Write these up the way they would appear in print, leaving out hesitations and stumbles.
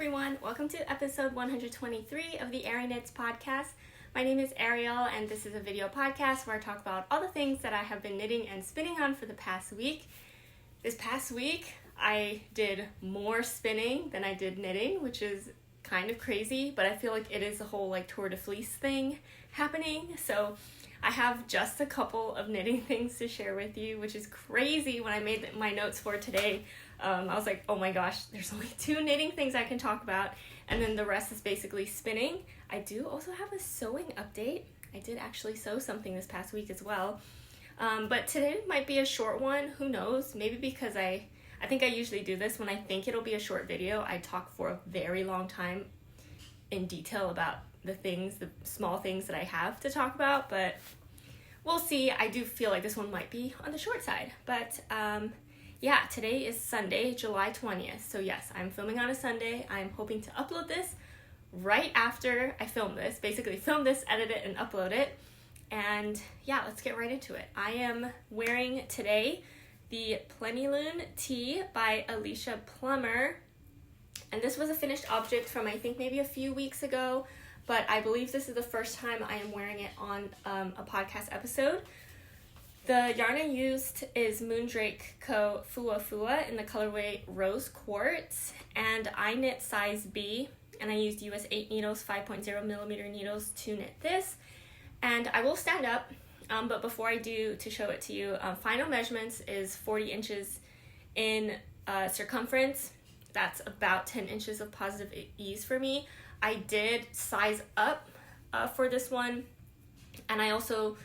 everyone, welcome to episode 123 of the Arieknits podcast. My name is Ariel and this is a video podcast where I talk about all the things that I have been knitting and spinning on for the past week. This past week I did more spinning than I did knitting, which is kind of crazy, but I feel like it is a whole Tour de Fleece thing happening. So I have just a couple of knitting things to share with you, which is crazy. When I made my notes for today, I was like, oh my gosh, there's only 2 knitting things I can talk about, and then the rest is basically spinning. I do also have a sewing update. I did actually sew something this past week as well, but today might be a short one. Who knows? Maybe because I think I usually do this when I think it'll be a short video. I talk for a very long time in detail about the small things that I have to talk about, but we'll see. I do feel like this one might be on the short side, but yeah, today is Sunday, July 20th. So yes, I'm filming on a Sunday. I'm hoping to upload this right after I film this. Basically film this, edit it, and upload it. And yeah, let's get right into it. I am wearing today the Plenilune tee by Alicia Plummer. And this was a finished object from I think maybe a few weeks ago, but I believe this is the first time I am wearing it on a podcast episode. The yarn I used is Moondrake Co. Fuwa in the colorway Rose Quartz, and I knit size B, and I used US 8 needles, 5.0 millimeter needles to knit this. And I will stand up, but before I do, to show it to you, final measurements is 40 inches in circumference. That's about 10 inches of positive ease for me. I did size up for this one, and I also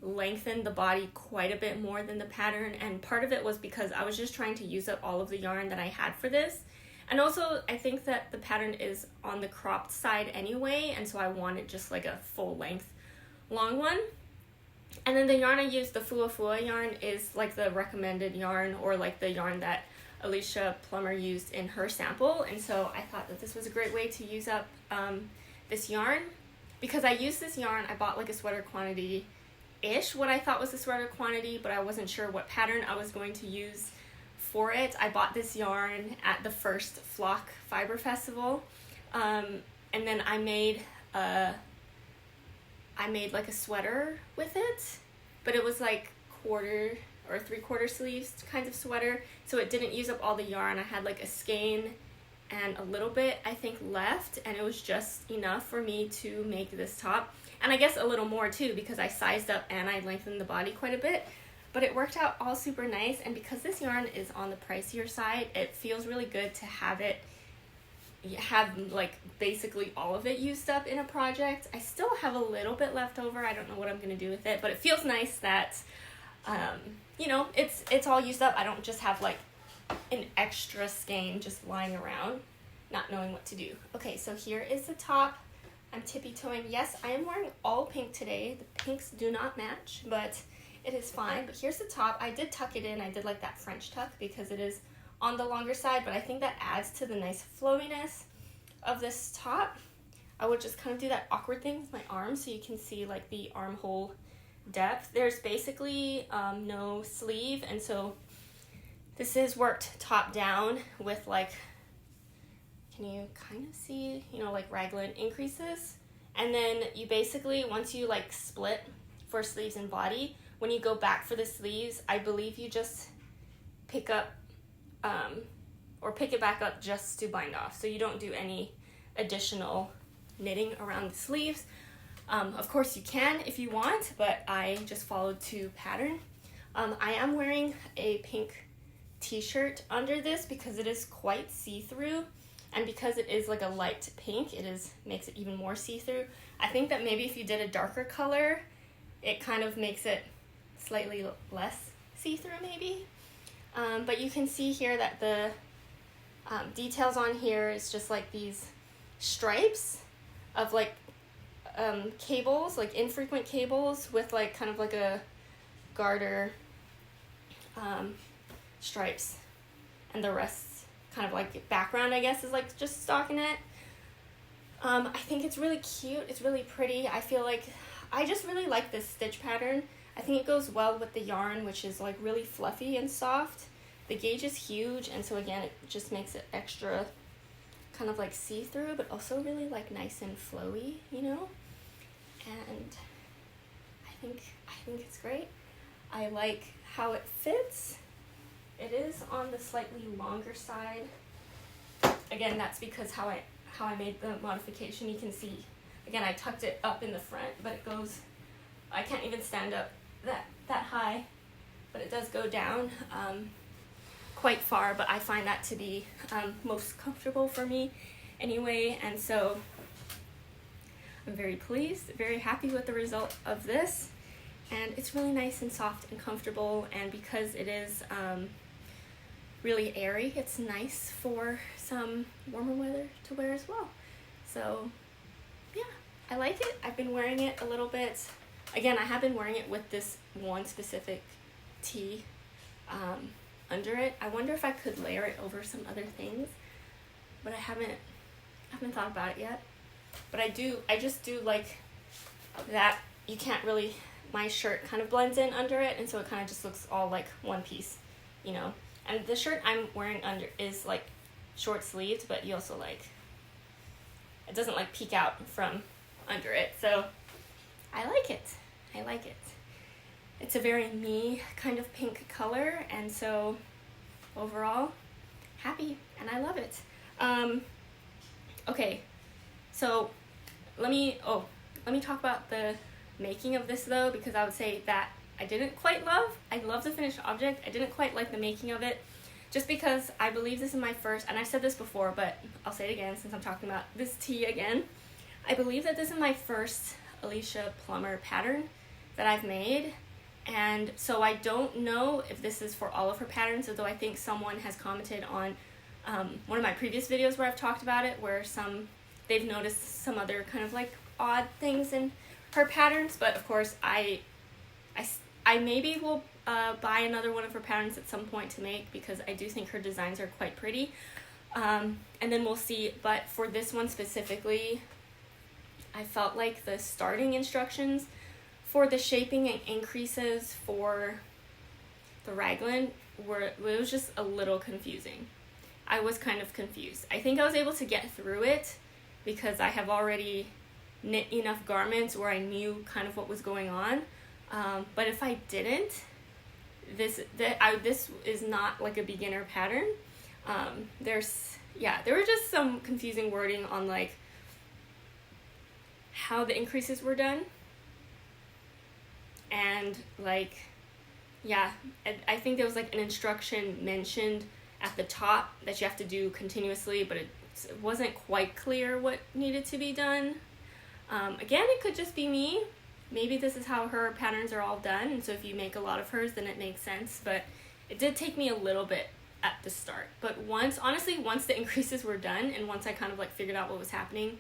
lengthened the body quite a bit more than the pattern, and part of it was because I was just trying to use up all of the yarn that I had for this, and also I think that the pattern is on the cropped side anyway, and so I wanted just like a full length long one. And then the yarn I used, the Fuwa yarn, is like the recommended yarn, or like the yarn that Alicia Plummer used in her sample, and so I thought that this was a great way to use up this yarn. Because I used this yarn, I bought like a sweater quantity ish, what I thought was a sweater quantity, but I wasn't sure what pattern I was going to use for it. I bought this yarn at the first Flock Fiber Festival, and then I made like a sweater with it, but it was like quarter or 3/4 sleeves kind of sweater, so it didn't use up all the yarn. I had like a skein and a little bit I think left, and it was just enough for me to make this top, and I guess a little more too because I sized up and I lengthened the body quite a bit, but it worked out all super nice. And because this yarn is on the pricier side, it feels really good to have like basically all of it used up in a project. I still have a little bit left over. I don't know what I'm gonna do with it, but it feels nice that you know, it's all used up. I don't just have like an extra skein just lying around not knowing what to do. Okay, so here is the top. I'm tippy-toeing. Yes, I am wearing all pink today. The pinks do not match, but it is fine. But here's the top. I did tuck it in. I did like that French tuck because it is on the longer side, but I think that adds to the nice flowiness of this top. I would just kind of do that awkward thing with my arms so you can see like the armhole depth. There's basically no sleeve, and so this is worked top down with like, can you kind of see, you know, like raglan increases, and then you basically, once you like split for sleeves and body, when you go back for the sleeves, I believe you just pick up or pick it back up just to bind off, so you don't do any additional knitting around the sleeves. Of course you can if you want, but I just followed to pattern. I am wearing a pink t-shirt under this because it is quite see-through, and because it is like a light pink, makes it even more see-through. I think that maybe if you did a darker color, it kind of makes it slightly less see-through maybe. But you can see here that the details on here is just like these stripes of like cables, like infrequent cables with like kind of like a garter stripes, and the rest kind of like background, I guess, is like just stockinette. I think it's really cute. It's really pretty. I feel like I just really like this stitch pattern. I think it goes well with the yarn, which is like really fluffy and soft. The gauge is huge, and so again, it just makes it extra kind of like see-through, but also really like nice and flowy, you know? And I think it's great. I like how it fits. It is on the slightly longer side. Again, that's because how I made the modification. You can see, again, I tucked it up in the front, but it goes, I can't even stand up that high, but it does go down quite far, but I find that to be most comfortable for me anyway, and so I'm very pleased, very happy with the result of this, and it's really nice and soft and comfortable, and because it is really airy, it's nice for some warmer weather to wear as well. So yeah, I like it. I've been wearing it a little bit. Again, I have been wearing it with this one specific tee under it. I wonder if I could layer it over some other things, but I haven't thought about it yet. But I just do like that you can't really, my shirt kind of blends in under it, and so it kind of just looks all like one piece, you know. And the shirt I'm wearing under is like short sleeved, but you also like, it doesn't like peek out from under it. So I like it. It's a very me kind of pink color, and so overall happy, and I love it. Okay, so let me talk about the making of this though, because I would say that I didn't quite love. I love the finished object. I didn't quite like the making of it, just because I believe this is my first, and I've said this before, but I'll say it again since I'm talking about this tee again. I believe that this is my first Alicia Plummer pattern that I've made, and so I don't know if this is for all of her patterns, although I think someone has commented on one of my previous videos where I've talked about it, where they've noticed some other kind of like odd things in her patterns, but of course I maybe will buy another one of her patterns at some point to make, because I do think her designs are quite pretty, and then we'll see. But for this one specifically, I felt like the starting instructions for the shaping and increases for the raglan it was just a little confusing. I was kind of confused. I think I was able to get through it because I have already knit enough garments where I knew kind of what was going on. But if I didn't, this is not like a beginner pattern. There were just some confusing wording on like how the increases were done, and like, yeah, I think there was like an instruction mentioned at the top that you have to do continuously, but it wasn't quite clear what needed to be done. Again, it could just be me. Maybe this is how her patterns are all done, and so if you make a lot of hers, then it makes sense, but it did take me a little bit at the start. But once the increases were done, and once I kind of like figured out what was happening,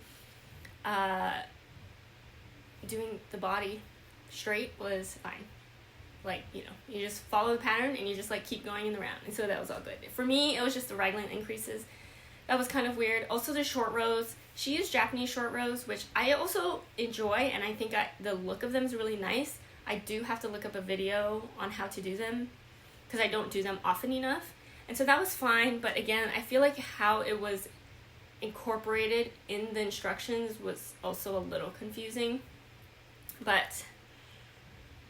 doing the body straight was fine. Like, you know, you just follow the pattern and you just like keep going in the round, and so that was all good. For me, it was just the raglan increases that was kind of weird. Also the short rows. She used Japanese short rows, which I also enjoy, and I think the look of them is really nice. I do have to look up a video on how to do them because I don't do them often enough, and so that was fine. But again, I feel like how it was incorporated in the instructions was also a little confusing, but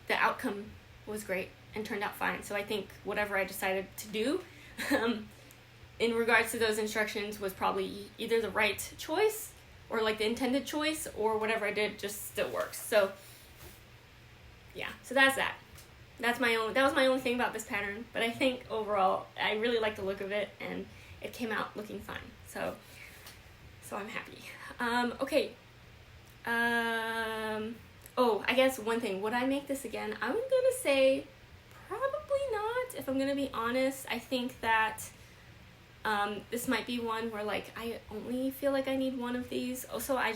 the outcome was great and turned out fine. So I think whatever I decided to do in regards to those instructions was probably either the right choice or like the intended choice, or whatever I did just still works. So yeah, so that's that. That was my only thing about this pattern, but I think overall I really like the look of it and it came out looking fine. So I'm happy. Okay. Oh, I guess one thing, would I make this again? I'm gonna say probably not, if I'm gonna be honest. I think that this might be one where like I only feel like I need one of these. Also, I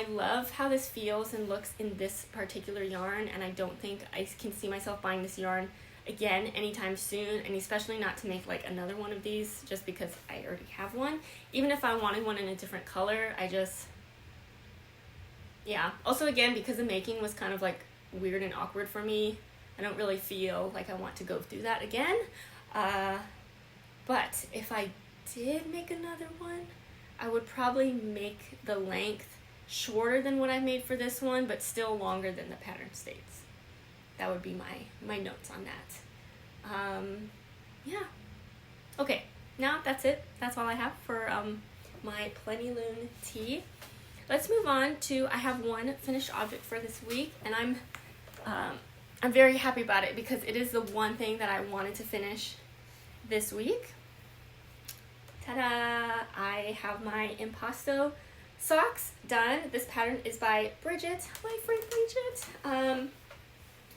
love how this feels and looks in this particular yarn, and I don't think I can see myself buying this yarn again anytime soon, and especially not to make like another one of these just because I already have one. Even if I wanted one in a different color, yeah. Also, again, because the making was kind of like weird and awkward for me, I don't really feel like I want to go through that again. But if I did make another one, I would probably make the length shorter than what I made for this one, but still longer than the pattern states. That would be my notes on that. Yeah. Okay, now that's it. That's all I have for my Plenilune tee. Let's move on to, I have one finished object for this week, and I'm very happy about it because it is the one thing that I wanted to finish this week. Ta-da! I have my Impasto socks done. This pattern is by Bridget, my friend Bridget.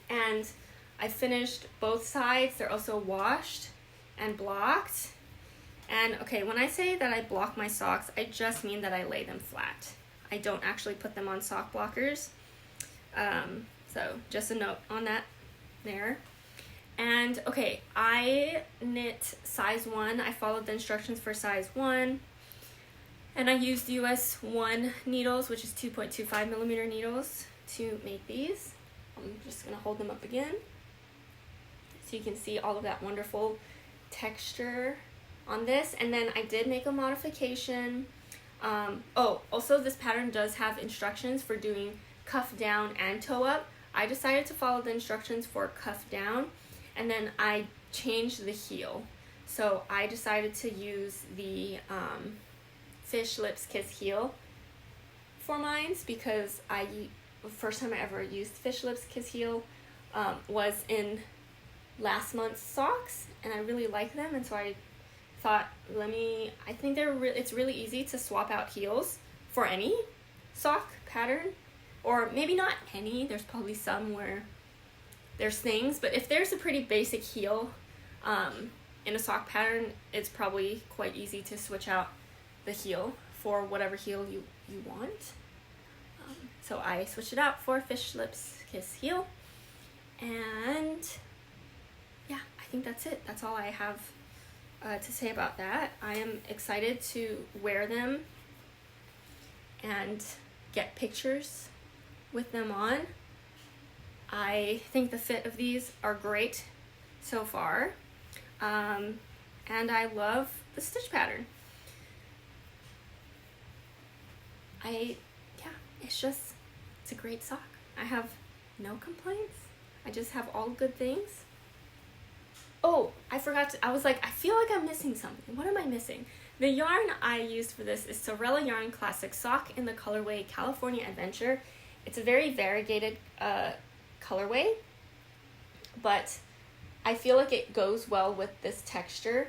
And I finished both sides. They're also washed and blocked. And okay, when I say that I block my socks, I just mean that I lay them flat. I don't actually put them on sock blockers. So just a note on that there. And okay, I knit size 1. I followed the instructions for size 1. And I used US 1 needles, which is 2.25 millimeter needles, to make these. I'm just going to hold them up again so you can see all of that wonderful texture on this. And then I did make a modification. Also this pattern does have instructions for doing cuff down and toe up. I decided to follow the instructions for cuff down, and then I changed the heel. So I decided to use the Fish Lips Kiss heel for mine because the first time I ever used Fish Lips Kiss heel was in last month's socks, and I really like them, and so I thought, I think it's really easy to swap out heels for any sock pattern, or maybe not any, there's probably some where there's things, but if there's a pretty basic heel in a sock pattern, it's probably quite easy to switch out the heel for whatever heel you want. So I switched it out for Fish Lips Kiss heel, and yeah, I think that's it. That's all I have to say about that. I am excited to wear them and get pictures with them on. I think the fit of these are great so far, and I love the stitch pattern. It's a great sock. I have no complaints. I just have all good things. Oh, I forgot to, I feel like I'm missing something. What am I missing? The yarn I used for this is Sewrella Yarn Classic Sock in the colorway California Adventure. It's a very variegated colorway, but I feel like it goes well with this texture.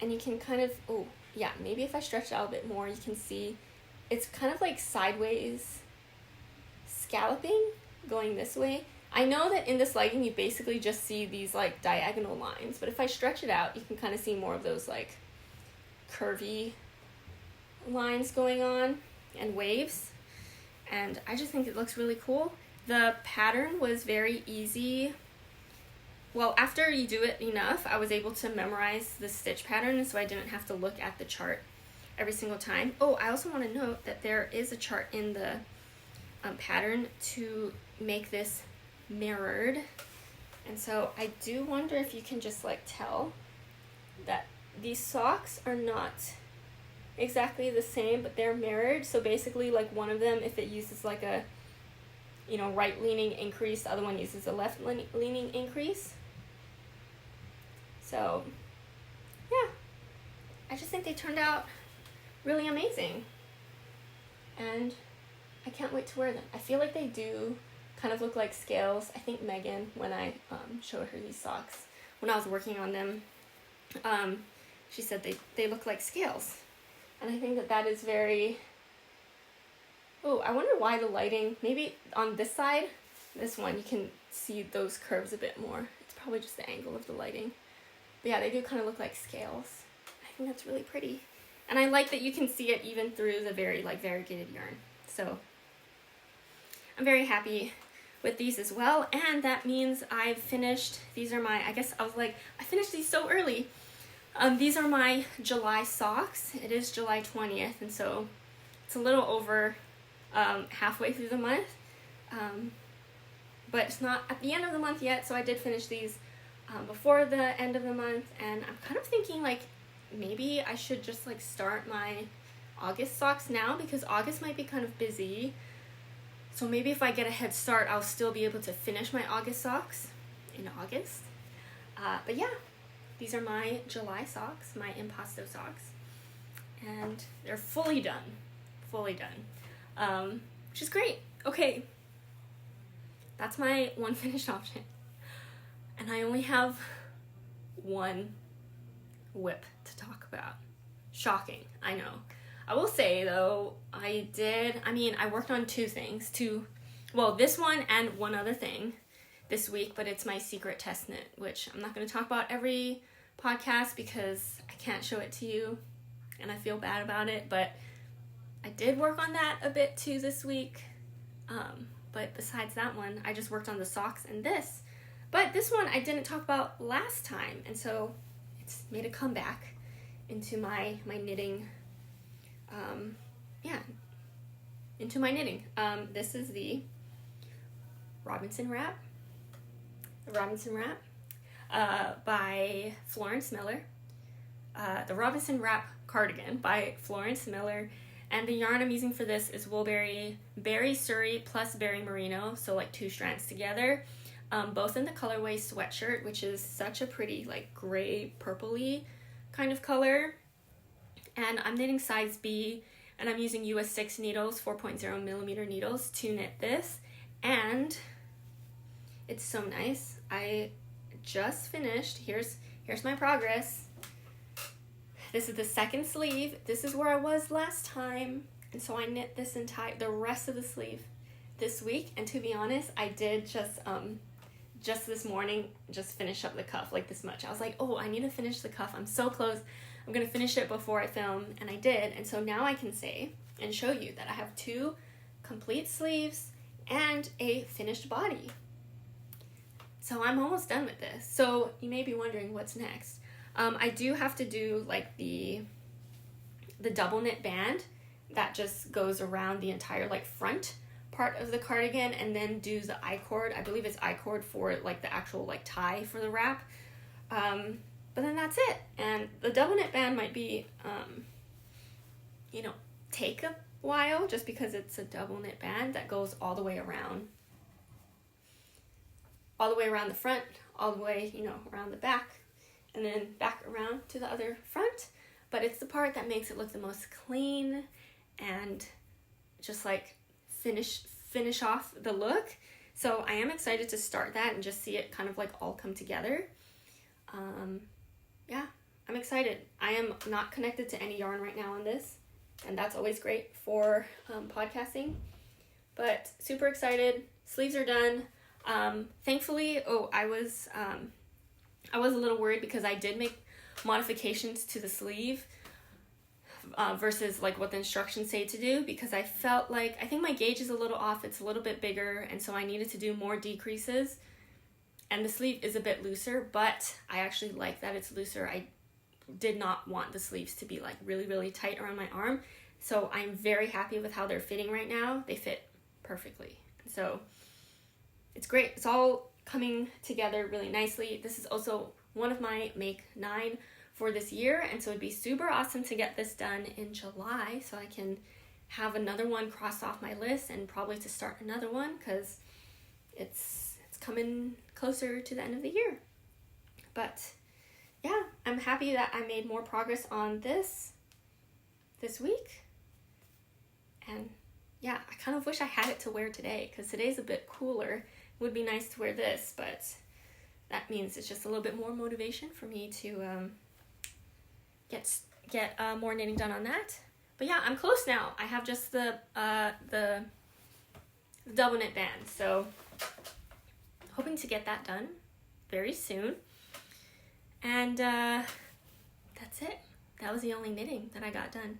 And you can kind of, maybe if I stretch it out a bit more, you can see it's kind of like sideways scalloping going this way. I know that in this legging you basically just see these like diagonal lines, but if I stretch it out, you can kind of see more of those like curvy lines going on and waves. And I just think it looks really cool. The pattern was very easy. Well, after you do it enough, I was able to memorize the stitch pattern, so I didn't have to look at the chart every single time. Oh, I also want to note that there is a chart in the pattern to make this mirrored. And so I do wonder if you can just like tell that these socks are not exactly the same, but they're mirrored. So basically like one of them, if it uses like a right leaning increase, the other one uses a left leaning increase. So yeah, I just think they turned out really amazing, and I can't wait to wear them. I feel like they do kind of look like scales. I think Megan, when I showed her these socks when I was working on them, she said they look like scales, and I think that is very. Oh, I wonder why the lighting, maybe on this side, this one, you can see those curves a bit more. It's probably just the angle of the lighting. But yeah, they do kind of look like scales. I think that's really pretty. And I like that you can see it even through the very variegated yarn. So I'm very happy with these as well. And that means I've finished, these are my, I finished these so early. These are my July socks. It is July 20th, and so it's a little over halfway through the month, but it's not at the end of the month yet, so I did finish these before the end of the month, and I'm kind of thinking like maybe I should just like start my August socks now, because August might be kind of busy. So maybe if I get a head start, I'll still be able to finish my August socks in August. But yeah, these are my July socks, my Impasto socks, and they're fully done, which is great. Okay, that's my one finished object, and I only have one whip to talk about. Shocking, I know. I will say though, I worked on two things, this one and one other thing this week, but it's my secret test knit, which I'm not going to talk about every podcast because I can't show it to you and I feel bad about it, but I did work on that a bit too this week. But besides that one, I just worked on the socks and this. But this one I didn't talk about last time, and so it's made a comeback into my knitting. Into my knitting. This is the Robinson Wrap. By Florence Miller. The Robinson Wrap Cardigan by Florence Miller. And the yarn I'm using for this is Woolberry Berry Suri plus Berry Merino, so like 2 strands together. Both in the colorway Sweatshirt, which is such a pretty like gray purpley kind of color. And I'm knitting size B, and I'm using US 6 needles, 4.0 millimeter needles to knit this. And it's so nice. I just finished. Here's my progress. This is the second sleeve. This is where I was last time. And so I knit the rest of the sleeve this week. And to be honest, I did just this morning, just finish up the cuff like this much. I was like, oh, I need to finish the cuff. I'm so close. I'm going to finish it before I film. And I did. And so now I can say and show you that I have 2 complete sleeves and a finished body. So I'm almost done with this. So you may be wondering what's next. I do have to do like the double knit band that just goes around the entire like front part of the cardigan, and then do the I-cord. I believe it's I-cord for like the actual like tie for the wrap. But then that's it. And the double knit band might be, take a while just because it's a double knit band that goes all the way around the front, all the way, around the back, and then back around to the other front. But it's the part that makes it look the most clean and just like finish off the look. So I am excited to start that and just see it kind of like all come together. Yeah, I'm excited. I am not connected to any yarn right now on this, and that's always great for podcasting, but super excited. Sleeves are done. Thankfully, I was a little worried because I did make modifications to the sleeve versus like what the instructions say to do, because I felt like, I think my gauge is a little off. It's a little bit bigger, and so I needed to do more decreases, and the sleeve is a bit looser, but I actually like that it's looser. I did not want the sleeves to be like really, really tight around my arm, so I'm very happy with how they're fitting right now. They fit perfectly, so it's great. It's all coming together really nicely. This is also one of my Make 9 for this year, and so it'd be super awesome to get this done in July so I can have another one crossed off my list, and probably to start another one because it's coming closer to the end of the year. But yeah, I'm happy that I made more progress on this week. And yeah, I kind of wish I had it to wear today because today's a bit cooler. It would be nice to wear this, but that means it's just a little bit more motivation for me to get more knitting done on that. But yeah, I'm close now. I have just the double knit band, so hoping to get that done very soon. And that's it. That was the only knitting that I got done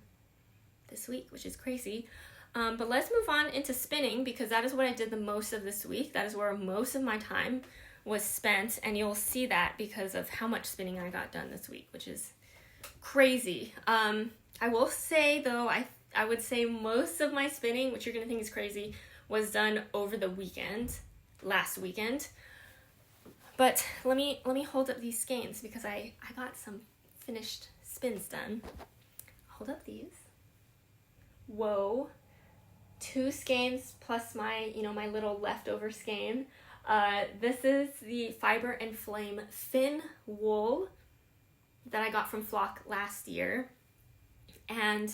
this week, which is crazy. But let's move on into spinning, because that is what I did the most of this week. That is where most of my time was spent, and you'll see that because of how much spinning I got done this week, which is crazy. I will say though, I would say most of my spinning, which you're gonna think is crazy, was done over the weekend, last weekend. But let me hold up these skeins because I got some finished spins done. Hold up these. Whoa. 2 skeins plus my, my little leftover skein. This is the Fiber and Flame Thin Wool that I got from Flock last year. And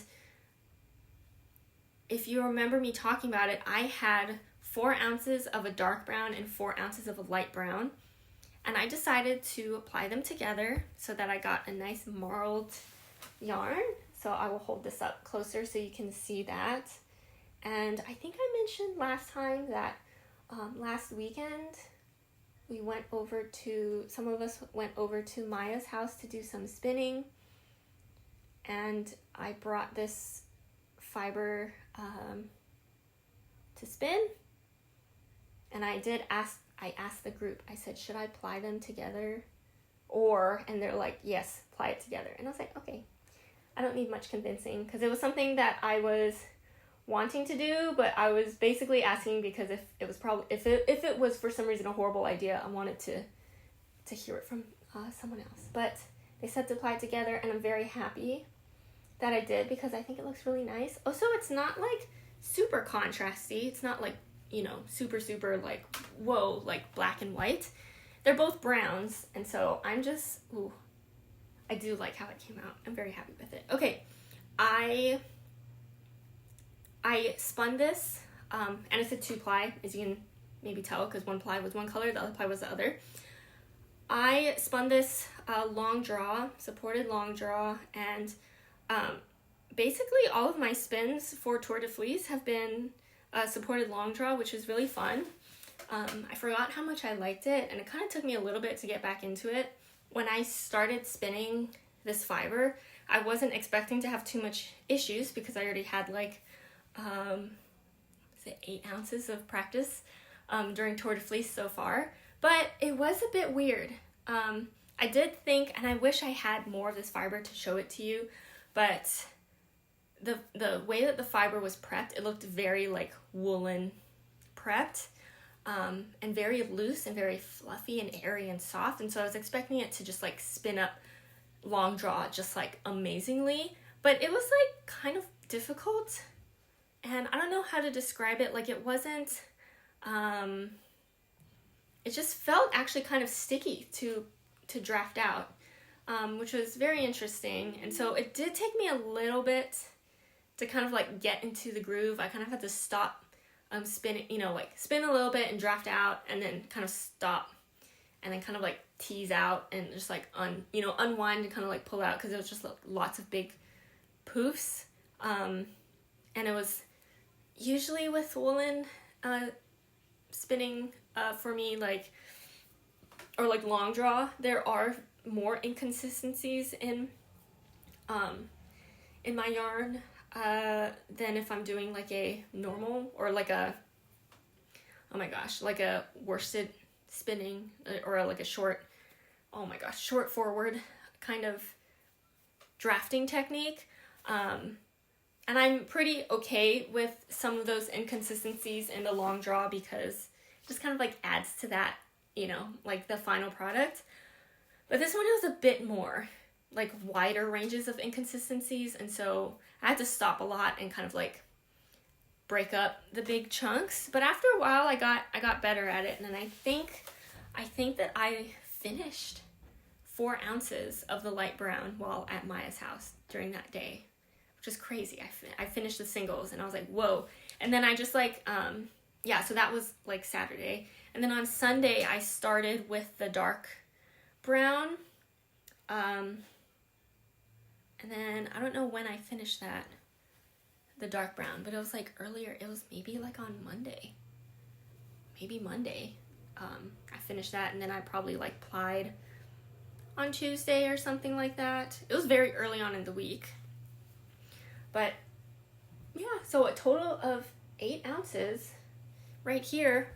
if you remember me talking about it, I had 4 ounces of a dark brown and 4 ounces of a light brown. And I decided to apply them together so that I got a nice marled yarn. So I will hold this up closer so you can see that. And I think I mentioned last time that last weekend some of us went over to Maya's house to do some spinning. And I brought this fiber to spin. And I asked the group, I said, should I ply them together? And they're like, yes, ply it together. And I was like, okay, I don't need much convincing, because it was something that I was wanting to do, but I was basically asking because if it was for some reason a horrible idea, I wanted to hear it from someone else. But they said to ply it together, and I'm very happy that I did because I think it looks really nice. Also, it's not like super contrasty. It's not like, super like, whoa, like black and white. They're both browns, and so I'm just, I do like how it came out. I'm very happy with it. Okay, I spun this, and it's a 2-ply, as you can maybe tell, because 1 ply was one color, the other ply was the other. I spun this long draw, supported long draw, and basically all of my spins for Tour de Fleece have been supported long draw, which is really fun. I forgot how much I liked it, and it kind of took me a little bit to get back into it. When I started spinning this fiber, I wasn't expecting to have too much issues because I already had like 8 ounces of practice during Tour de Fleece so far, but it was a bit weird. I did think, and I wish I had more of this fiber to show it to you, but the way that the fiber was prepped, it looked very like woolen prepped, and very loose and very fluffy and airy and soft, and so I was expecting it to just like spin up long draw just like amazingly, but it was like kind of difficult, and I don't know how to describe it. Like it wasn't, it just felt actually kind of sticky to draft out, which was very interesting. And so it did take me a little bit to kind of like get into the groove. I kind of had to stop spinning, like spin a little bit and draft out, and then kind of stop, and then kind of like tease out and just like unwind and kind of like pull out, because it was just like lots of big poofs. And it was usually with woolen spinning for me, like, or like long draw, there are more inconsistencies in my yarn than if I'm doing like a normal or like a, like a worsted spinning or like a short forward kind of drafting technique. And I'm pretty okay with some of those inconsistencies in the long draw because it just kind of like adds to that, like the final product. But this one has a bit more, like wider ranges of inconsistencies, and so I had to stop a lot and kind of like break up the big chunks. But after a while, I got better at it, and then I think that I finished 4 ounces of the light brown while at Maya's house during that day, which is crazy. I finished the singles, and I was like, whoa. And then I just like, so that was like Saturday. And then on Sunday, I started with the dark brown. And then I don't know when I finished the dark brown, but it was like earlier. It was maybe like on Monday. I finished that, and then I probably like plied on Tuesday or something like that. It was very early on in the week. But yeah, so a total of 8 ounces right here.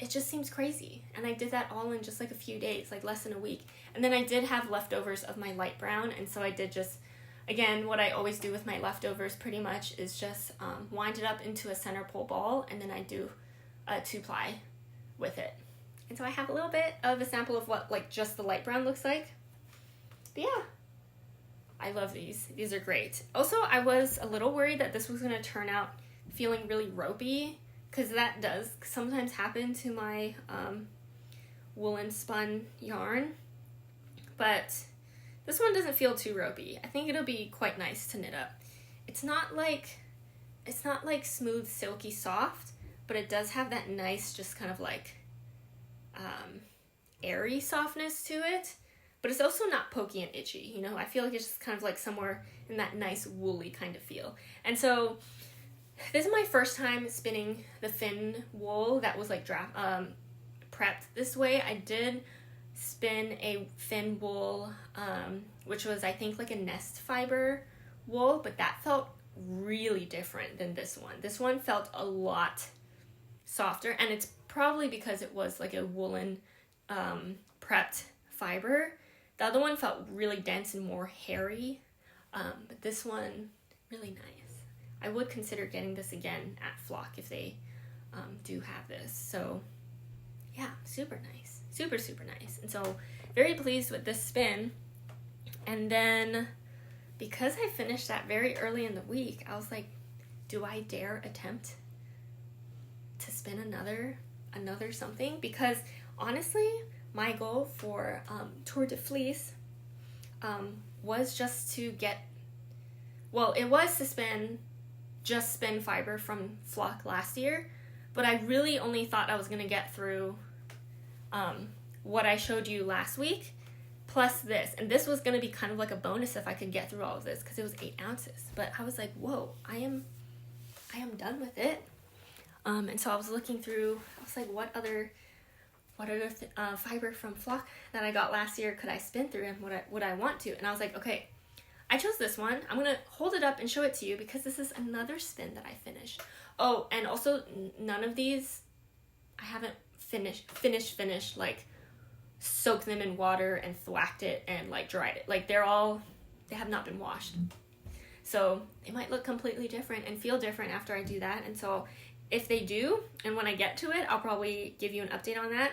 It just seems crazy. And I did that all in just like a few days, like less than a week. And then I did have leftovers of my light brown, and so I did just, again, what I always do with my leftovers pretty much is just wind it up into a center pole ball, and then I do a 2-ply with it. And so I have a little bit of a sample of what like just the light brown looks like. But yeah, I love these. These are great. Also, I was a little worried that this was going to turn out feeling really ropey, because that does sometimes happen to my woolen spun yarn. But this one doesn't feel too ropey. I think it'll be quite nice to knit up. It's not like smooth, silky, soft, but it does have that nice, just kind of like airy softness to it. But it's also not pokey and itchy, you know? I feel like it's just kind of like somewhere in that nice woolly kind of feel. And so this is my first time spinning the fin wool that was like prepped this way. I did spin a fin wool, which was I think like a nest fiber wool, but that felt really different than this one. This one felt a lot softer, and it's probably because it was like a woolen prepped fiber. The other one felt really dense and more hairy, but this one, really nice. I would consider getting this again at Flock if they do have this. So yeah, super nice. Super, super nice. And so very pleased with this spin. And then because I finished that very early in the week, I was like, do I dare attempt to spin another something? Because honestly, my goal for Tour de Fleece was just to it was to spin fiber from Flock last year, but I really only thought I was going to get through what I showed you last week, plus this. And this was going to be kind of like a bonus if I could get through all of this, because it was 8 ounces. But I was like, whoa, I am done with it. And so I was looking through, I was like, what other fiber from Flock that I got last year could I spin through, and would I want to? And I was like, okay, I chose this one. I'm going to hold it up and show it to you because this is another spin that I finished. Oh, and also none of these, I haven't finished, like soaked them in water and thwacked it and like dried it. Like they have not been washed. So it might look completely different and feel different after I do that. And so if they do, and when I get to it, I'll probably give you an update on that.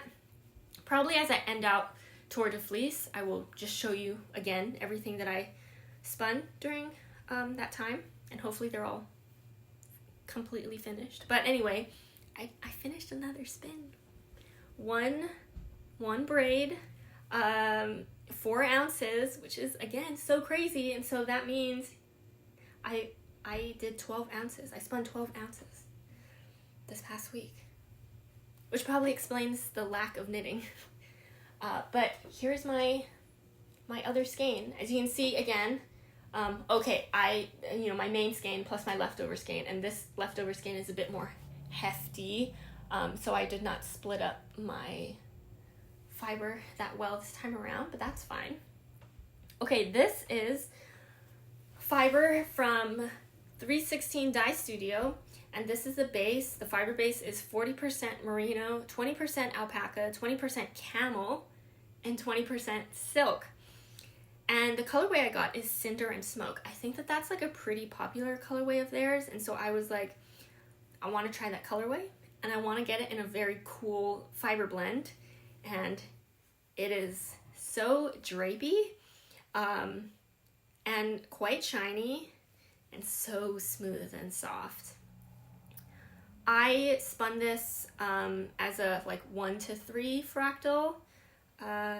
Probably as I end out Tour de Fleece, I will just show you again everything that I spun during that time, and hopefully they're all completely finished. But anyway, I finished another spin. One braid, 4 ounces, which is again so crazy, and so that means I did 12 ounces. I spun 12 ounces this past week, which probably explains the lack of knitting. But here's my other skein. As you can see again, my main skein plus my leftover skein, and this leftover skein is a bit more hefty, so I did not split up my fiber that well this time around, but that's fine. Okay, this is fiber from 316 Dye Studio, and this is the base. The fiber base is 40% merino, 20% alpaca, 20% camel, and 20% silk. And the colorway I got is Cinder and Smoke. I think that that's like a pretty popular colorway of theirs, and so I was like, I want to try that colorway, and I want to get it in a very cool fiber blend, and it is so drapey, and quite shiny, and so smooth and soft. I spun this as a 1-to-3 fractal,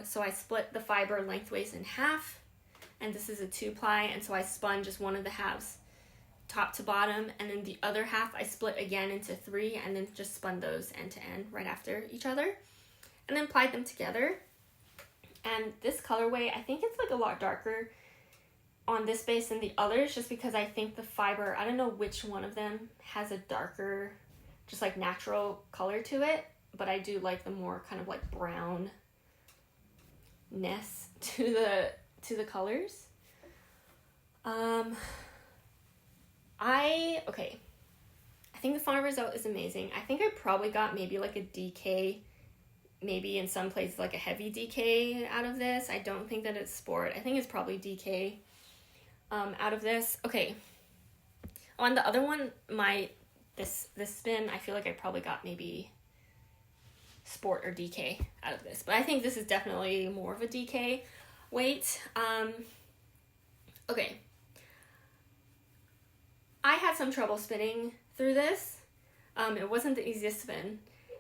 so I split the fiber lengthways in half, and this is a 2-ply, and so I spun just one of the halves top to bottom, and then the other half I split again into 3, and then just spun those end to end right after each other, and then plied them together. And this colorway, I think it's like a lot darker on this base than the others, just because I think the fiber, I don't know which one of them has a darker, just like natural color to it, but I do like the more kind of like brownness to the colors. I think the final result is amazing. I think I probably got maybe like a DK, maybe in some places like a heavy DK out of this. I don't think that it's sport. I think it's probably DK out of this. Okay. On the other one, this spin, I feel like I probably got maybe sport or DK out of this. But I think this is definitely more of a DK weight. Okay. I had some trouble spinning through this. It wasn't the easiest spin.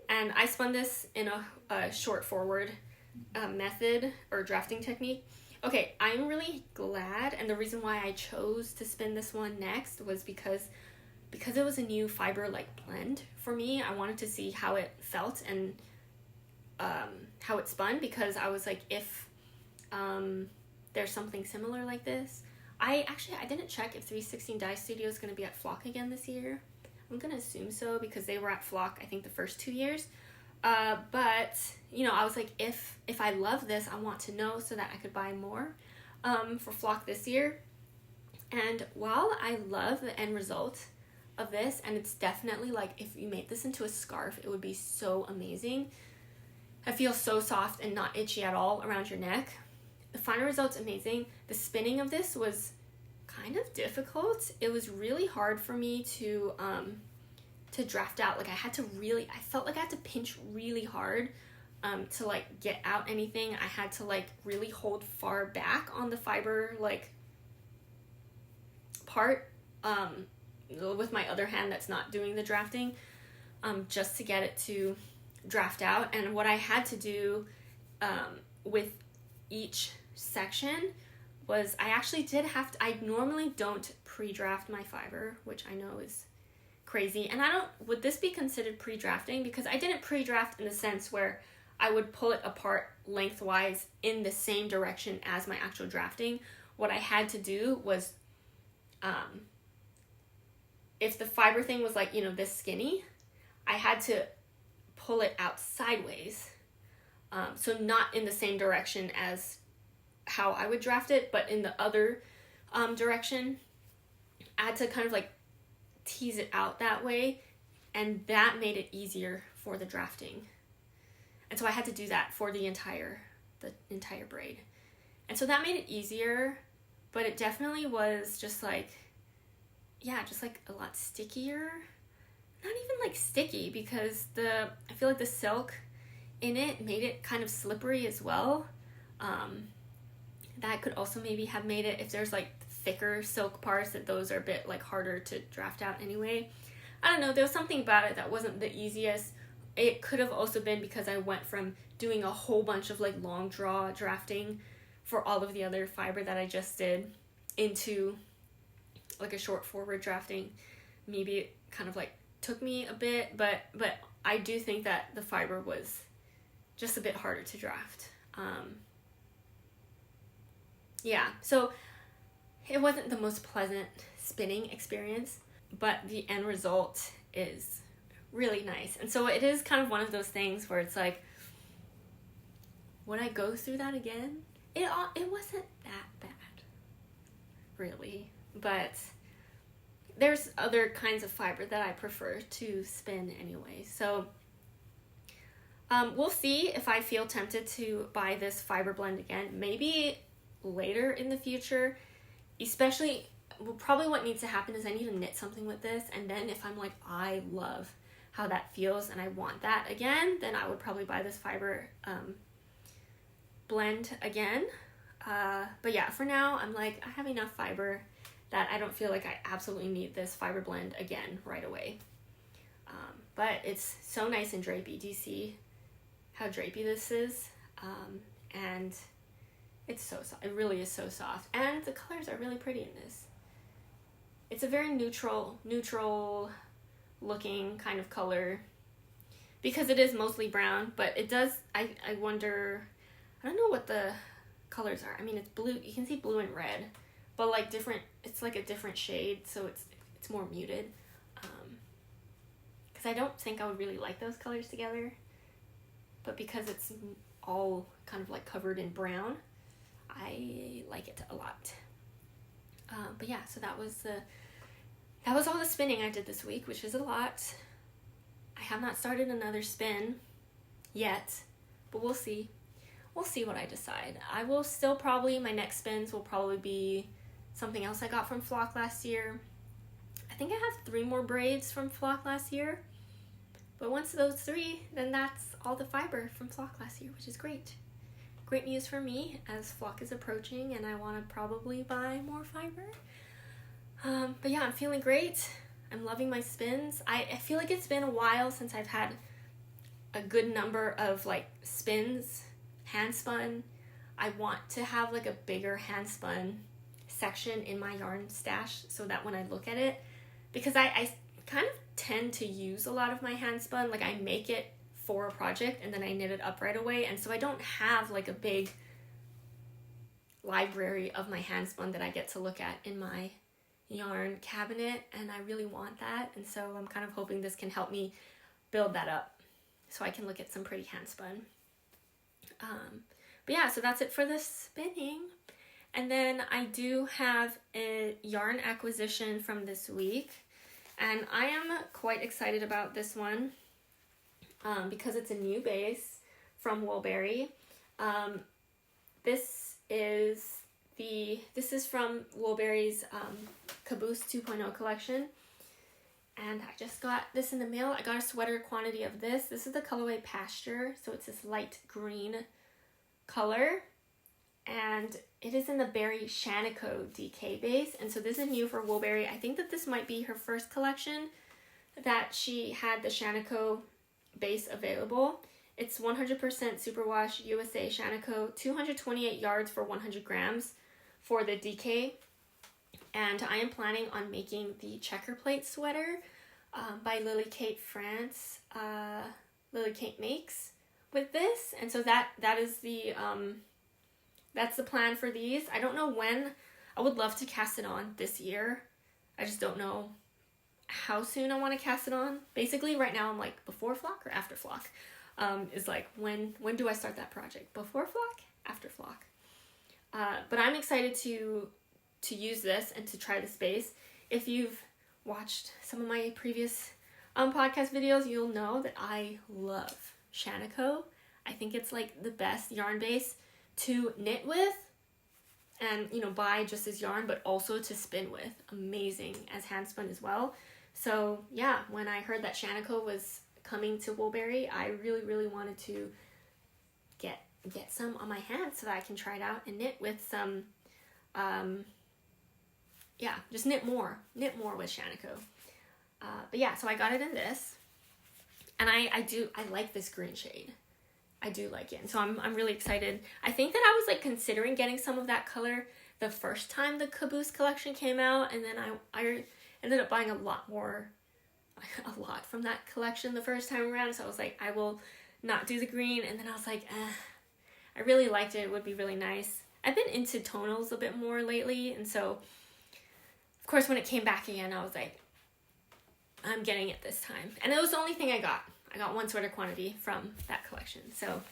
And I spun this in a short forward method or drafting technique. Okay, I'm really glad, and the reason why I chose to spin this one next was because it was a new fiber like blend for me. I wanted to see how it felt and how it spun, because I was like, if there's something similar like this. I didn't check if 316 Dye Studio is going to be at Flock again this year. I'm going to assume so, because they were at Flock I think the first 2 years. But you know, I was like, if I love this, I want to know so that I could buy more for Flock this year. And while I love the end result of this, and it's definitely like, if you made this into a scarf, it would be so amazing. It feels so soft and not itchy at all around your neck. The final result's amazing. The spinning of this was kind of difficult. It was really hard for me to draft out. Like, I felt like I had to pinch really hard to like get out anything. I had to like really hold far back on the fiber like part with my other hand that's not doing the drafting, just to get it to draft out. And what I had to do with each section was I normally don't pre-draft my fiber, which I know is crazy. And would this be considered pre-drafting? Because I didn't pre-draft in the sense where I would pull it apart lengthwise in the same direction as my actual drafting. What I had to do was, if the fiber thing was like, you know, this skinny, I had to pull it out sideways. So not in the same direction as how I would draft it, but in the other direction. I had to kind of like tease it out that way, and that made it easier for the drafting. And so I had to do that for the entire braid. And so that made it easier, but it definitely was just like a lot stickier. Not even like sticky, because I feel like the silk in it made it kind of slippery as well. That could also maybe have made it, if there's like thicker silk parts, that those are a bit like harder to draft out anyway. I don't know, there was something about it that wasn't the easiest. It could have also been because I went from doing a whole bunch of like long draw drafting for all of the other fiber that I just did into like a short forward drafting. Maybe it kind of like took me a bit, but I do think that the fiber was just a bit harder to draft. Yeah, so it wasn't the most pleasant spinning experience, but the end result is really nice. And so it is kind of one of those things where it's like, would I go through that again? It wasn't that bad, really, but there's other kinds of fiber that I prefer to spin anyway. So we'll see if I feel tempted to buy this fiber blend again, maybe later in the future. Especially, probably what needs to happen is I need to knit something with this, and then if I'm like, I love how that feels and I want that again, then I would probably buy this fiber blend again. But yeah, for now, I'm like, I have enough fiber that I don't feel like I absolutely need this fiber blend again right away. But it's so nice and drapey. Do you see how drapey this is? And it's so soft. It really is so soft. And the colors are really pretty in this. It's a very neutral looking kind of color, because it is mostly brown, but it does, I wonder, I don't know what the colors are. I mean, it's blue. You can see blue and red, but like different, it's like a different shade, so it's more muted. Because I don't think I would really like those colors together, but because it's all kind of like covered in brown, I like it a lot. But yeah, so that was all the spinning I did this week, which is a lot. I have not started another spin yet, but we'll see. We'll see what I decide. I will still my next spins will probably be something else I got from Flock last year. I think I have 3 more braids from Flock last year. But once those 3, then that's all the fiber from flock last year, which is great. Great news for me as flock is approaching and I want to probably buy more fiber. But yeah, I'm feeling great. I'm loving my spins. I feel like it's been a while since I've had a good number of like spins, hand spun. I want to have like a bigger hand spun section in my yarn stash so that when I look at it, because I kind of tend to use a lot of my hand spun, like I make it for a project and then I knit it up right away, and so I don't have like a big library of my hand spun that I get to look at in my yarn cabinet, and I really want that, and so I'm kind of hoping this can help me build that up so I can look at some pretty hand spun. But yeah, so that's it for the spinning. And then I do have a yarn acquisition from this week, and I am quite excited about this one because it's a new base from Woolberry. This is from Woolberry's Caboose 2.0 collection, and I just got this in the mail. I got a sweater quantity of this. This is the colorway Pasture, so it's this light green color, and it is in the Berry Shaniko DK base, and so this is new for Woolberry. I think that this might be her first collection that she had the Shaniko base available. It's 100% superwash USA Shaniko, 228 yards for 100 grams for the DK, and I am planning on making the checker plate sweater by Lily Kate France. Lily Kate Makes with this, and so that is the that's the plan for these. I don't know when. I would love to cast it on this year. I just don't know how soon I want to cast it on. Basically, right now I'm like before flock or after flock. Is like when do I start that project? Before flock, after flock. But I'm excited to use this and to try the space. If you've watched some of my previous podcast videos, you'll know that I love Shaniko. I think it's like the best yarn base to knit with and, you know, buy just as yarn, but also to spin with. Amazing as hand spun as well. So yeah, when I heard that Shaniko was coming to Woolberry, I really wanted to get some on my hands so that I can try it out and knit with some, just knit more with Shaniko. But yeah, so I got it in this, and I like this green shade. I do like it, and so I'm really excited. I think that I was like considering getting some of that color the first time the Caboose collection came out, and then I ended up buying a lot from that collection the first time around, so I was like, I will not do the green, and then I was like, I really liked it. It would be really nice. I've been into tonals a bit more lately, and so of course when it came back again, I was like, I'm getting it this time, and it was the only thing I got. I got one sweater quantity from that collection. So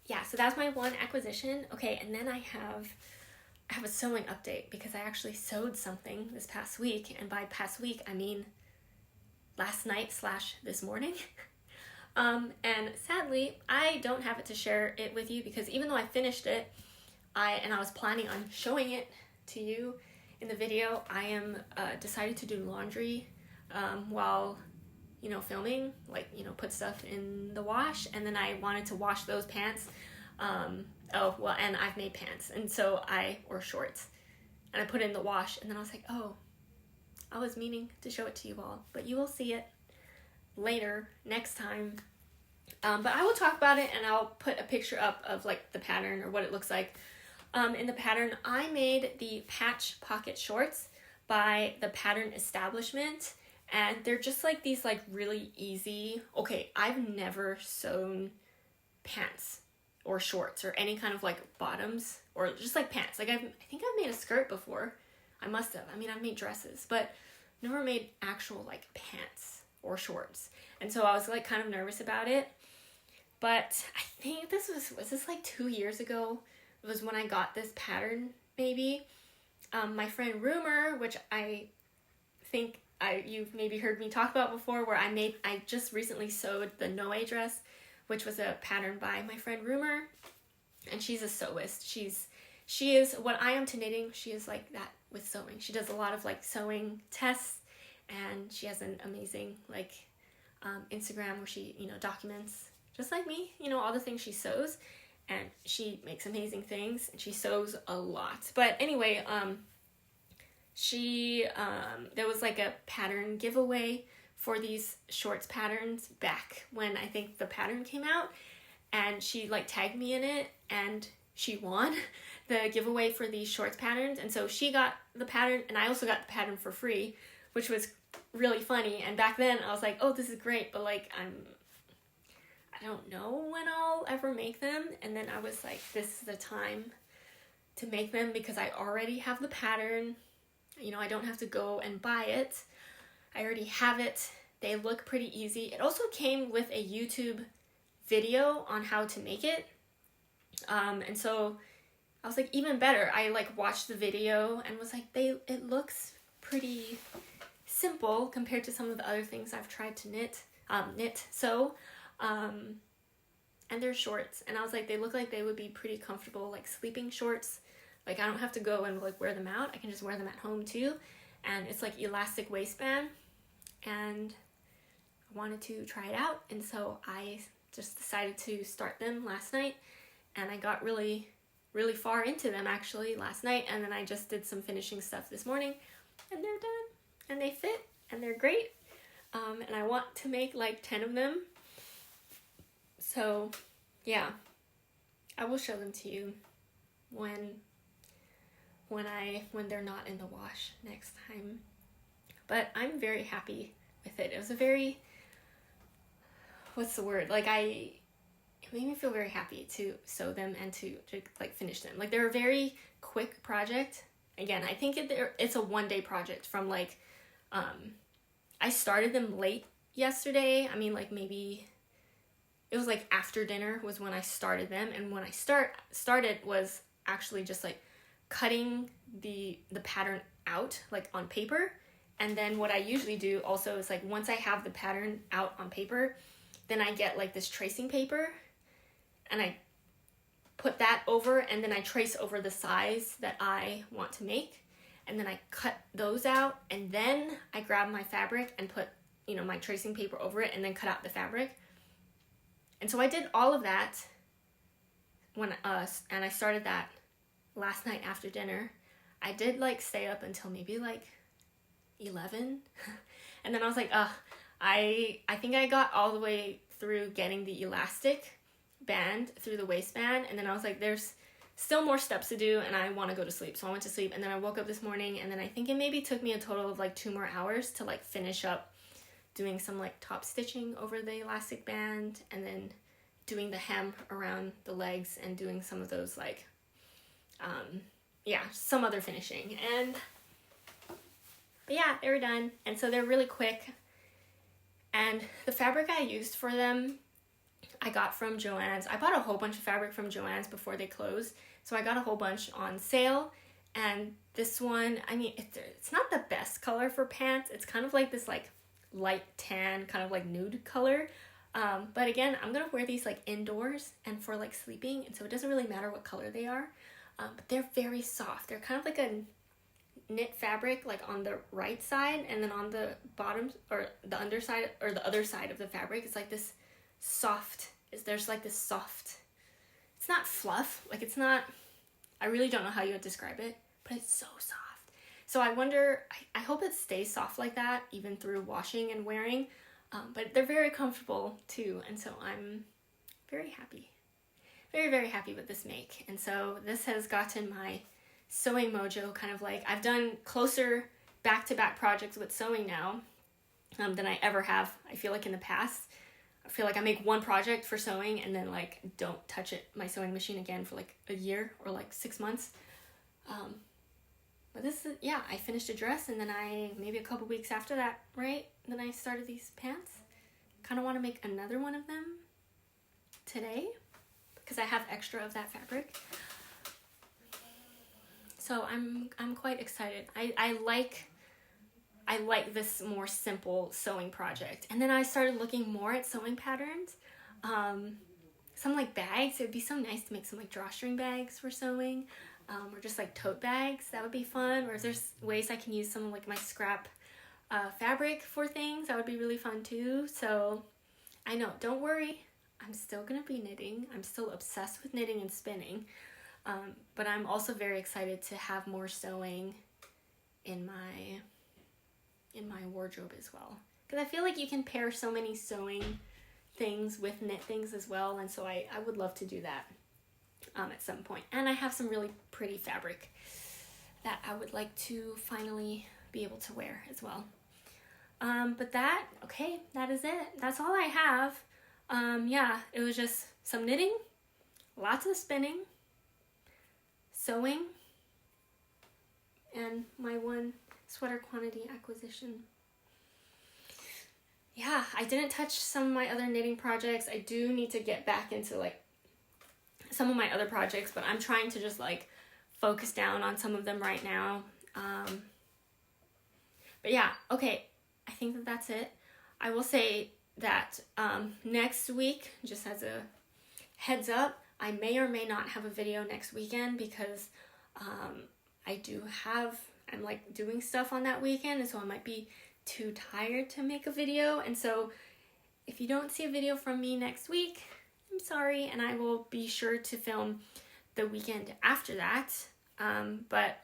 yeah, so that's my one acquisition. Okay, and then I have a sewing update because I actually sewed something this past week, and by past week I mean last night / this morning. And sadly I don't have it to share it with you because even though I finished it, I was planning on showing it to you in the video, I am decided to do laundry while, you know, filming, like, you know, put stuff in the wash, and then I wanted to wash those pants. And I've made pants, and so or shorts, and I put it in the wash, and then I was like, oh, I was meaning to show it to you all, but you will see it later, next time. But I will talk about it, and I'll put a picture up of like the pattern or what it looks like. In the pattern, I made the patch pocket shorts by the Pattern Establishment, and they're just like these like really easy. Okay, I've never sewn pants or shorts or any kind of like bottoms or just like pants. Like I think I've made a skirt before. I must have. I mean, I've made dresses, but never made actual like pants or shorts. And so I was like kind of nervous about it. But I think this was this like 2 years ago? It was when I got this pattern, maybe. My friend Rumor, which I think you've maybe heard me talk about before, where I just recently sewed the Noe dress, which was a pattern by my friend Rumor, and she's a sewist. She is what I am to knitting. She is like that with sewing. She does a lot of like sewing tests, and she has an amazing like Instagram, where she, documents, just like me, all the things she sews. And she makes amazing things, and she sews a lot. But anyway, there was like a pattern giveaway for these shorts patterns back when I think the pattern came out, and she like tagged me in it, and she won the giveaway for these shorts patterns. And so she got the pattern, and I also got the pattern for free, which was really funny. And back then I was like, oh, this is great, but like I don't know when I'll ever make them. And then I was like, this is the time to make them, because I already have the pattern. I don't have to go and buy it. I already have it. They look pretty easy. It also came with a YouTube video on how to make it. And so I was like, even better. I like watched the video and was like, it looks pretty simple compared to some of the other things I've tried to sew. And they're shorts, and I was like, they look like they would be pretty comfortable, like sleeping shorts. Like I don't have to go and like wear them out. I can just wear them at home too. And it's like elastic waistband, and I wanted to try it out. And so I just decided to start them last night, and I got really, really far into them actually last night. And then I just did some finishing stuff this morning, and they're done, and they fit, and they're great. And I want to make like 10 of them. So, yeah, I will show them to you when they're not in the wash next time. But I'm very happy with it. It was a very, what's the word? Like it made me feel very happy to sew them and to like finish them. Like they're a very quick project. Again, I think it's a one-day project from like, I started them late yesterday. I mean, like maybe it was like after dinner was when I started them. And when I started was actually just like cutting the pattern out like on paper. And then what I usually do also is like once I have the pattern out on paper, then I get like this tracing paper and I put that over, and then I trace over the size that I want to make. And then I cut those out, and then I grab my fabric and put, my tracing paper over it, and then cut out the fabric. And so I did all of that and I started that last night after dinner. I did like stay up until maybe like 11. And then I was like, I think I got all the way through getting the elastic band through the waistband. And then I was like, there's still more steps to do, and I want to go to sleep. So I went to sleep, and then I woke up this morning, and then I think it maybe took me a total of like 2 more hours to like finish up doing some like top stitching over the elastic band, and then doing the hem around the legs, and doing some of those like, some other finishing. But yeah, they were done. And so they're really quick. And the fabric I used for them, I got from Joann's. I bought a whole bunch of fabric from Joann's before they closed. So I got a whole bunch on sale. And this one, I mean, it's not the best color for pants. It's kind of like this like light tan, kind of like nude color. But again, I'm going to wear these like indoors and for like sleeping. And so it doesn't really matter what color they are. But they're very soft. They're kind of like a knit fabric like on the right side, and then on the bottom or the underside or the other side of the fabric, it's like this soft, there's like this soft, it's not fluff, like it's not, I really don't know how you would describe it, but it's so soft. So I wonder, I hope it stays soft like that even through washing and wearing, but they're very comfortable too. And so I'm very happy, very, very happy with this make. And so this has gotten my sewing mojo kind of like, I've done closer back-to-back projects with sewing now than I ever have, I feel like, in the past. I feel like I make one project for sewing and then like don't touch my sewing machine again for like a year or like 6 months. But this is, yeah, I finished a dress, and then maybe a couple weeks after that, right? Then I started these pants. Kind of want to make another one of them today because I have extra of that fabric. So I'm quite excited. I like this more simple sewing project. And then I started looking more at sewing patterns. Some like bags. It would be so nice to make some like drawstring bags for sewing, or just like tote bags. That would be fun. Or if there's ways I can use some of like my scrap fabric for things. That would be really fun too. So I know, don't worry, I'm still gonna be knitting. I'm still obsessed with knitting and spinning, but I'm also very excited to have more sewing in my wardrobe as well, because I feel like you can pair so many sewing things with knit things as well, and so I would love to do that at some point. And I have some really pretty fabric that I would like to finally be able to wear as well. But that is it. That's all I have. Yeah, it was just some knitting, lots of spinning, sewing, and my one sweater quantity acquisition. Yeah, I didn't touch some of my other knitting projects. I do need to get back into like some of my other projects, but I'm trying to just like focus down on some of them right now. But yeah, okay, I think that that's it. I will say that next week, just as a heads up, I may or may not have a video next weekend because I'm like doing stuff on that weekend, and so I might be too tired to make a video. And so if you don't see a video from me next week, I'm sorry, and I will be sure to film the weekend after that. But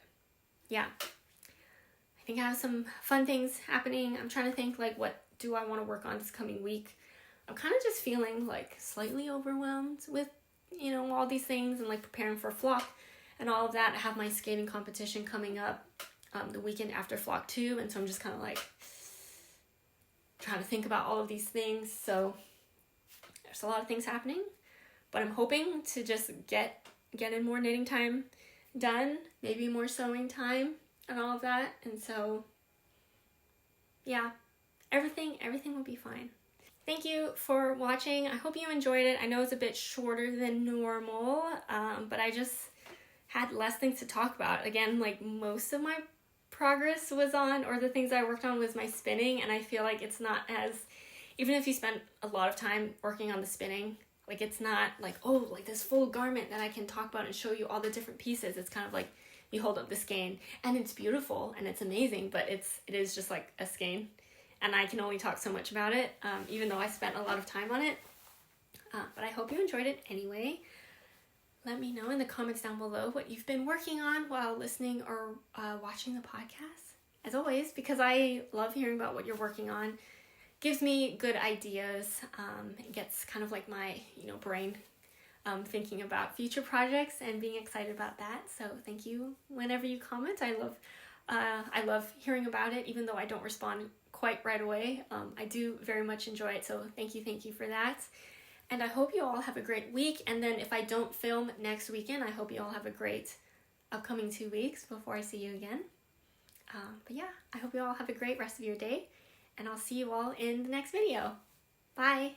yeah, I think I have some fun things happening. I'm trying to think like, what do I want to work on this coming week? I'm kind of just feeling like slightly overwhelmed with, all these things and like preparing for Flock and all of that. I have my skating competition coming up the weekend after Flock 2, and so I'm just kind of like trying to think about all of these things. So there's a lot of things happening, but I'm hoping to just get in more knitting time done, maybe more sewing time and all of that. And so yeah, everything will be fine. Thank you for watching. I hope you enjoyed it. I know it's a bit shorter than normal, but I just had less things to talk about. Again, like most of my progress was on, or the things I worked on was my spinning, and I feel like it's not as, even if you spend a lot of time working on the spinning, like it's not like, oh, like this full garment that I can talk about and show you all the different pieces. It's kind of like you hold up the skein and it's beautiful and it's amazing, but it is just like a skein, and I can only talk so much about it, even though I spent a lot of time on it. But I hope you enjoyed it anyway. Let me know in the comments down below what you've been working on while listening or watching the podcast. As always, because I love hearing about what you're working on. Gives me good ideas. It gets kind of like my, brain thinking about future projects and being excited about that. So thank you whenever you comment. I love hearing about it, even though I don't respond quite right away. I do very much enjoy it. So thank you for that. And I hope you all have a great week. And then if I don't film next weekend, I hope you all have a great upcoming 2 weeks before I see you again. But yeah, I hope you all have a great rest of your day. And I'll see you all in the next video. Bye!